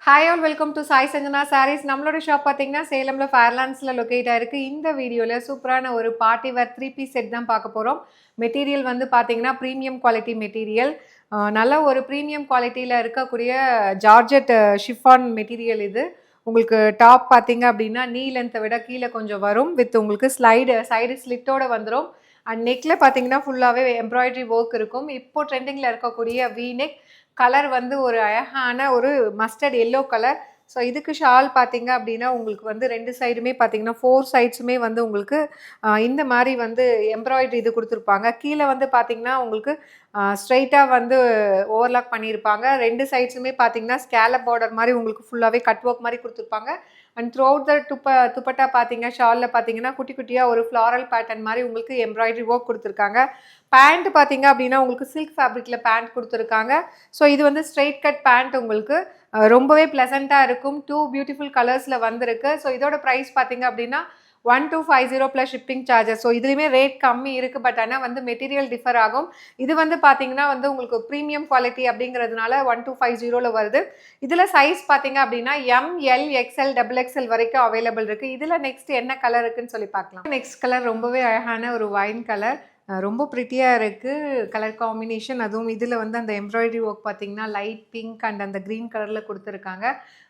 Hi all welcome to Sai Sanjana sarees. நம்மளோட shop பார்த்தீங்கன்னா சேலமில் ஃபேர்லாண்ட்ஸில் locate ஆயிருக்கு. இந்த வீடியோவில் சூப்பரான ஒரு பார்ட்டி வேர் 3 பீஸ் செட் தான் பார்க்க போகிறோம். மெட்டீரியல் வந்து பார்த்தீங்கன்னா ப்ரீமியம் குவாலிட்டி மெட்டீரியல். நல்ல ஒரு ப்ரீமியம் குவாலிட்டியில் இருக்கக்கூடிய ஜார்ஜெட் ஷிஃபான் மெட்டீரியல் இது. உங்களுக்கு டாப் பார்த்தீங்க அப்படின்னா நீ லென்த்தை விட கீழே கொஞ்சம் வரும். வித் உங்களுக்கு சைடு ஸ்லிட்டோடு வந்துடும். அண்ட் நெக்கில் பார்த்தீங்கன்னா ஃபுல்லாகவே எம்ப்ராய்டரி ஒர்க் இருக்கும். இப்போ ட்ரெண்டிங்கில் இருக்கக்கூடிய வி நெக் கலர் வந்து ஒரு அழகான ஒரு மஸ்டர்ட் எல்லோ கலர். ஸோ இதுக்கு ஷால் பார்த்தீங்க அப்படின்னா உங்களுக்கு வந்து 2 சைடுமே பார்த்தீங்கன்னா 4 சைட்ஸுமே வந்து உங்களுக்கு இந்த மாதிரி வந்து எம்ப்ராய்டரி இது கொடுத்துருப்பாங்க. கீழே வந்து பார்த்தீங்கன்னா உங்களுக்கு ஸ்ட்ரைட்டாக வந்து ஓவர்லாக் பண்ணியிருப்பாங்க. 2 சைட்ஸுமே பார்த்தீங்கன்னா ஸ்கேலப் பார்டர் மாதிரி உங்களுக்கு ஃபுல்லாகவே கட் ஒர்க் மாதிரி கொடுத்துருப்பாங்க. And through out the dupatta பார்த்தீங்க ஷாலில் பார்த்தீங்கன்னா குட்டி குட்டியாக ஒரு ஃப்ளாரல் பேட்டர்ன் மாதிரி உங்களுக்கு எம்ப்ராய்டரி ஒர்க் கொடுத்துருக்காங்க. பேண்ட் பார்த்தீங்க அப்படின்னா உங்களுக்கு சில்க் ஃபேப்ரிக்கில் பேண்ட் கொடுத்துருக்காங்க. ஸோ இது வந்து ஸ்ட்ரெயிட் கட் பேண்ட் உங்களுக்கு ரொம்பவே ப்ளசண்ட்டாக இருக்கும். 2 பியூட்டிஃபுல் கலர்ஸில் வந்திருக்கு. ஸோ இதோட ப்ரைஸ் பார்த்தீங்க அப்படின்னா 1250 ப்ளஸ் ஷிப்பிங் சார்ஜஸ். ஸோ இதுலேயுமே ரேட் கம்மி இருக்குது. பட் ஆனால் வந்து மெட்டீரியல் டிஃபர் ஆகும். இது வந்து பார்த்தீங்கன்னா வந்து உங்களுக்கு ப்ரீமியம் குவாலிட்டி அப்படிங்கிறதுனால 1250 வருது. இதில் சைஸ் பார்த்தீங்க அப்படின்னா ML XL XXL வரைக்கும் அவைலபிள் இருக்குது. இதில் நெக்ஸ்ட் என்ன கலர் இருக்குன்னு சொல்லி பார்க்கலாம். நெக்ஸ்ட் கலர் ரொம்பவே அழகான ஒரு வைன் கலர். ரொம்ப ப்ரிட்டியாக இருக்குது கலர் காம்பினேஷன். அதுவும் இதில் வந்து அந்த எம்ப்ராய்டரி ஒர்க் பார்த்தீங்கன்னா லைட் பிங்க் அண்ட் அந்த க்ரீன் கலரில் கொடுத்துருக்காங்க.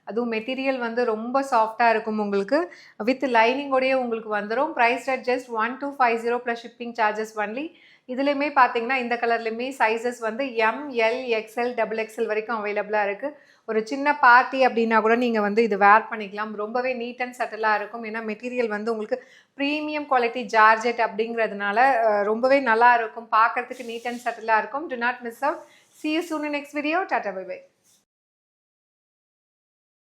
அதுவும் மெட்டீரியல் வந்து ரொம்ப சாஃப்டாக இருக்கும். உங்களுக்கு வித் லைனிங்கோடையே உங்களுக்கு வந்துடும். Price at just 1250 plus shipping charges only. இதுலேயுமே பார்த்தீங்கன்னா இந்த கலர்லேயுமே சைஸஸ் வந்து ML XL XXL வரைக்கும் அவைலபிளாக இருக்குது. ஒரு சின்ன பார்ட்டி அப்படின்னா கூட நீங்கள் வந்து இது வேர் பண்ணிக்கலாம். ரொம்பவே நீட் அண்ட் சட்டிலாக இருக்கும். ஏன்னா மெட்டீரியல் வந்து உங்களுக்கு ப்ரீமியம் குவாலிட்டி ஜார்ஜெட் அப்படிங்கிறதுனால ரொம்பவே நல்லா இருக்கும். பார்க்குறதுக்கு நீட் அண்ட் சட்டிலாக இருக்கும். To not miss out. See you soon in next video. Tata bye bye.